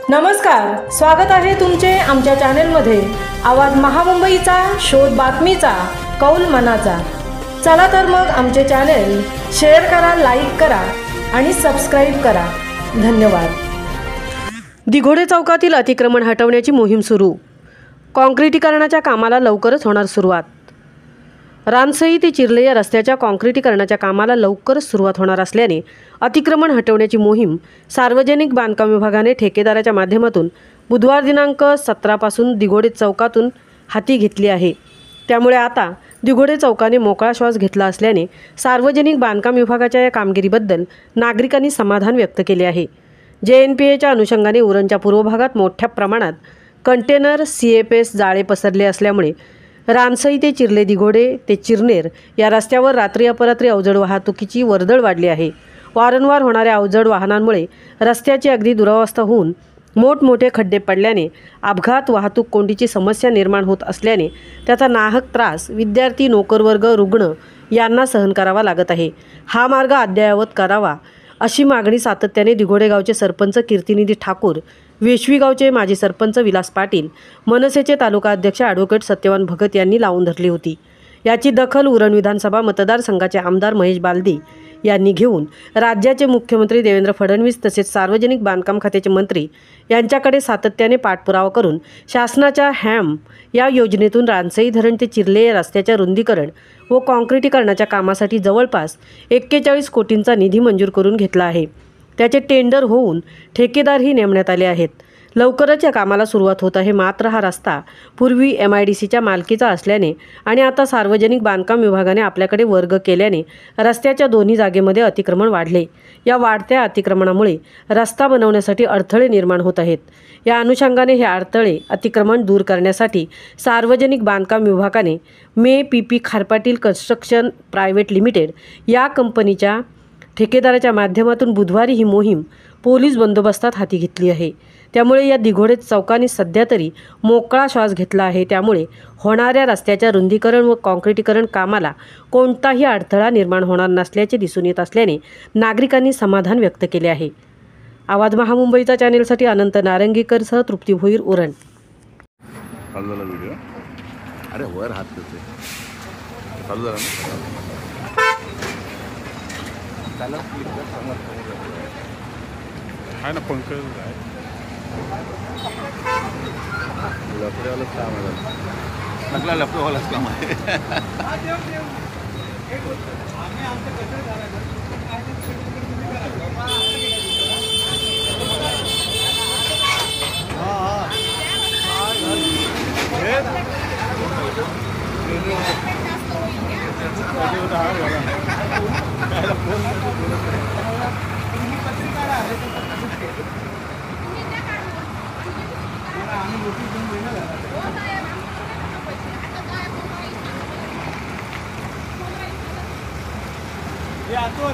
नमस्कार, स्वागत आहे तुमचे आमच्या चॅनलमध्ये। आवाज महामुंबईचा, शोध बातमीचा, कौल मनाचा। चला तर मग आमचे चॅनल शेअर करा, लाईक करा आणि सबस्क्राइब करा। धन्यवाद। दिघोडे चौकातील अतिक्रमण हटवण्याची मोहीम सुरू। काँक्रिटीकरणाच्या कामाला लवकरच होणार सुरुवात। रानसई ते चिर्ले या रस्त्याच्या काँक्रिटीकरणाच्या कामाला लवकरच सुरुवात होणार असल्याने अतिक्रमण हटवण्याची मोहीम सार्वजनिक बांधकाम विभागाने ठेकेदाराच्या माध्यमातून बुधवार दिनांक 17 पासून दिघोडे चौकातून हाती घेतली आहे। त्यामुळे आता दिघोडे चौकाने मोकळा श्वास घेतला असल्याने सार्वजनिक बांधकाम विभागाच्या या कामगिरीबद्दल नागरिकांनी समाधान व्यक्त केले आहे। JNPAच्या अनुषंगाने उरणच्या पूर्व भागात मोठ्या प्रमाणात कंटेनर CFS जाळे पसरले असल्यामुळे रानसई ते चिर्ले दिघोडे ते चिरनेर या रस्त्यावर रात्री अपरात्री अवजड वाहतुकीची वर्दळ वाढली आहे। वारंवार होणाऱ्या अवजड वाहनांमुळे रस्त्याची अगदी दुरावस्था होऊन मोठमोठे खड्डे पडल्याने अपघात वाहतूक कोंडीची समस्या निर्माण होत असल्याने त्याचा नाहक त्रास विद्यार्थी, नोकरवर्ग, रुग्ण यांना सहन करावा लागत आहे। हा मार्ग अद्ययावत करावा अशी मागणी सातत्याने दिघोडे गावचे सरपंच कीर्तिनिधी ठाकूर, वेशवी गावचे माजी सरपंच विलास पाटील, मनसेचे तालुका अध्यक्ष ॲडव्होकेट सत्यवान भगत यांनी लावून धरली होती। याची दखल उरण विधानसभा मतदारसंघाचे आमदार महेश बालदी यांनी घेऊन राज्याचे मुख्यमंत्री देवेंद्र फडणवीस तसेच सार्वजनिक बांधकाम खात्याचे मंत्री यांच्याकडे सातत्याने पाठपुरावा करून शासनाच्या हॅम या योजनेतून रानसई धरण ते चिर्ले या रस्त्याच्या रुंदीकरण व काँक्रिटीकरणाच्या कामासाठी जवळपास 41 कोटींचा निधी मंजूर करून घेतला आहे। त्याचे टेंडर होऊन ठेकेदारही नेमण्यात आले आहेत। लवकरच या कामाला सुरुवात होत आहे। मात्र हा रस्ता पूर्वी MIDCच्या मालकीचा असल्याने आणि आता सार्वजनिक बांधकाम विभागाने आपल्याकडे वर्ग केल्याने रस्त्याच्या दोन्ही जागेमध्ये अतिक्रमण वाढले। या वाढत्या अतिक्रमणामुळे रस्ता बनवण्यासाठी अडथळे निर्माण होत आहेत। या अनुषंगाने हे अडथळे अतिक्रमण दूर करण्यासाठी सार्वजनिक बांधकाम विभागाने PP खारपाटील कन्स्ट्रक्शन प्रायव्हेट लिमिटेड या कंपनीच्या ठेकेदाराच्या माध्यमातून बुधवारी ही मोहीम पोलीस बंदोबस्तात हाती घेतली आहे। त्यामुळे या दिघोडे चौकाने सध्या तरी मोकळा श्वास घेतला आहे। त्यामुळे होणाऱ्या रस्त्याच्या रुंदीकरण व काँक्रिटीकरण कामाला कोणताही अडथळा निर्माण होणार नसल्याचे दिसून येत असल्याने नागरिकांनी समाधान व्यक्त केले आहे। आवाज महामुंबईचा चॅनेलसाठी अनंत नारंगीकरसह तृप्ती भोईर, उरण। अरे वर हात करते चालू झाला ना, आहे ना पंकज आहे, लफड्यावालाच काम आहे, सगळा लफड्यावालाच काम आहे। या तो